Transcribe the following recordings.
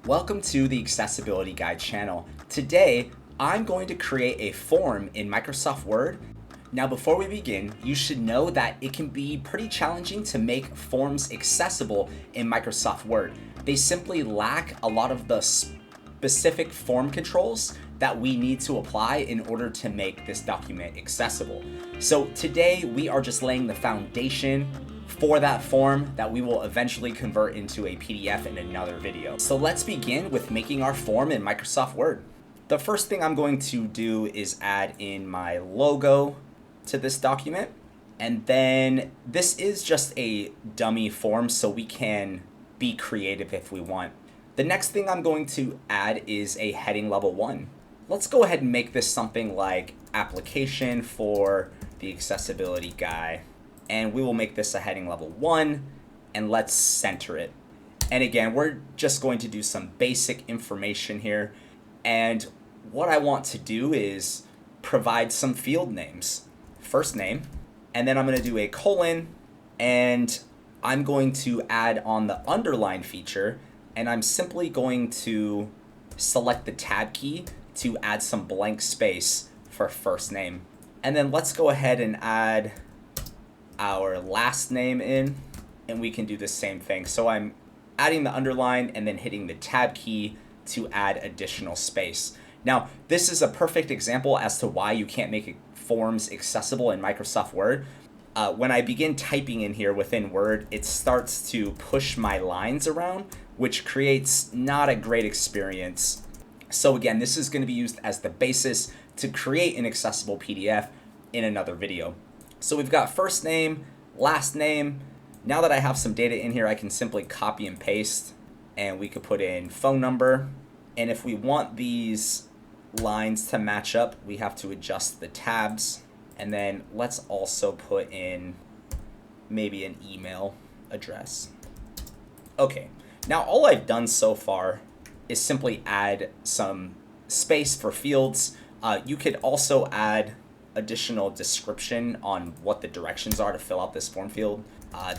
Welcome to the Accessibility Guide channel. Today, I'm going to create a form in Microsoft Word. Now, before we begin, you should know that it can be pretty challenging to make forms accessible in Microsoft Word. They simply lack a lot of the specific form controls that we need to apply in order to make this document accessible. So today, we are just laying the foundation for that form that we will eventually convert into a PDF in another video. So let's begin with making our form in Microsoft Word. The first thing I'm going to do is add in my logo to this document. And then this is just a dummy form, so we can be creative if we want. The next thing I'm going to add is a heading level 1. Let's go ahead and make this something like application for the accessibility guy. And we will make this a heading level 1, and let's center it. And again, we're just going to do some basic information here. And what I want to do is provide some field names. First name, and then I'm going to do a colon, and I'm going to add on the underline feature, and I'm simply going to select the tab key to add some blank space for first name. And then let's go ahead and add our last name in, and we can do the same thing. So I'm adding the underline and then hitting the tab key to add additional space. Now, this is a perfect example as to why you can't make forms accessible in Microsoft Word. When I begin typing in here within Word, it starts to push my lines around, which creates not a great experience. So again, this is going to be used as the basis to create an accessible PDF in another video. So we've got first name, last name. Now that I have some data in here, I can simply copy and paste, and we could put in phone number. And if we want these lines to match up, we have to adjust the tabs. And then let's also put in maybe an email address. Okay, now all I've done so far is simply add some space for fields. You could also add additional description on what the directions are to fill out this form field.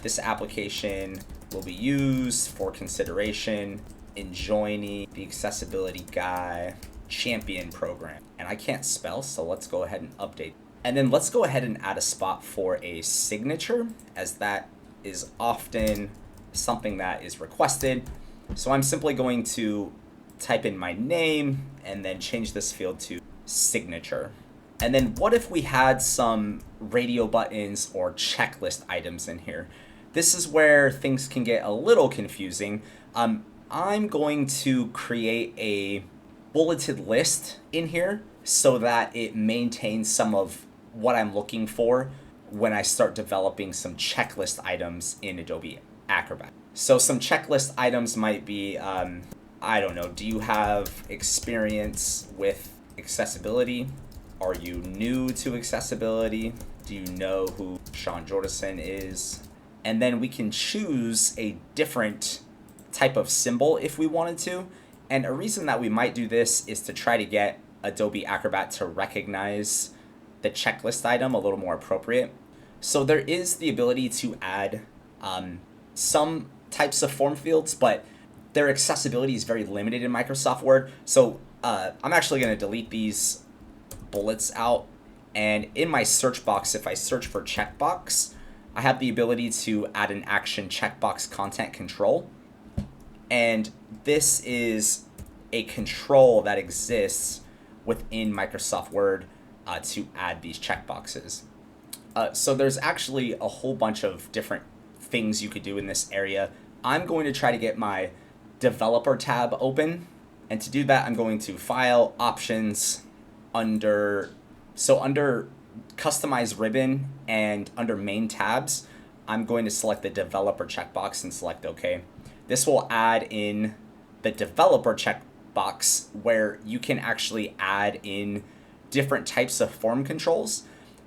This application will be used for consideration in joining the accessibility guy champion program. And I can't spell, so let's go ahead and update. And then let's go ahead and add a spot for a signature, as that is often something that is requested. So I'm simply going to type in my name and then change this field to signature. And then what if we had some radio buttons or checklist items in here? This is where things can get a little confusing. I'm going to create a bulleted list in here so that it maintains some of what I'm looking for when I start developing some checklist items in Adobe Acrobat. So some checklist items might be, I don't know, do you have experience with accessibility? Are you new to accessibility? Do you know who Sean Jordison is? And then we can choose a different type of symbol if we wanted to. And a reason that we might do this is to try to get Adobe Acrobat to recognize the checklist item a little more appropriate. So there is the ability to add some types of form fields, but their accessibility is very limited in Microsoft Word. So I'm actually going to delete these bullets out, and in my search box, if I search for checkbox, I have the ability to add an action checkbox content control, and this is a control that exists within Microsoft Word to add these checkboxes. So there's actually a whole bunch of different things you could do in this area. I'm going to try to get my developer tab open, and to do that, I'm going to File, Options, under Customize Ribbon, and under Main Tabs, I'm going to select the Developer checkbox and select OK. This will add in the Developer checkbox where you can actually add in different types of form controls.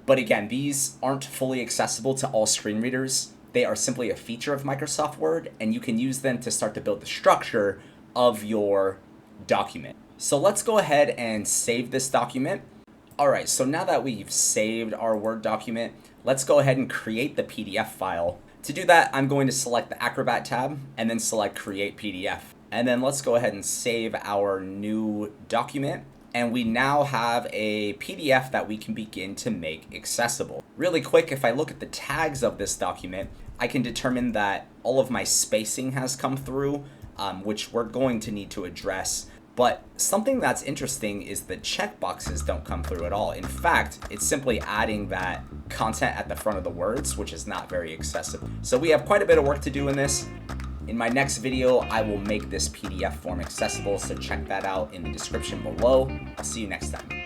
But again, these aren't fully accessible to all screen readers. They are simply a feature of Microsoft Word, and you can use them to start to build the structure of your document. So let's go ahead and save this document. All right, so now that we've saved our Word document, let's go ahead and create the PDF file. To do that, I'm going to select the Acrobat tab and then select Create PDF. And then let's go ahead and save our new document. And we now have a PDF that we can begin to make accessible. Really quick, if I look at the tags of this document, I can determine that all of my spacing has come through, which we're going to need to address. But something that's interesting is the checkboxes don't come through at all. In fact, it's simply adding that content at the front of the words, which is not very accessible. So we have quite a bit of work to do in this. In my next video, I will make this PDF form accessible, so check that out in the description below. I'll see you next time.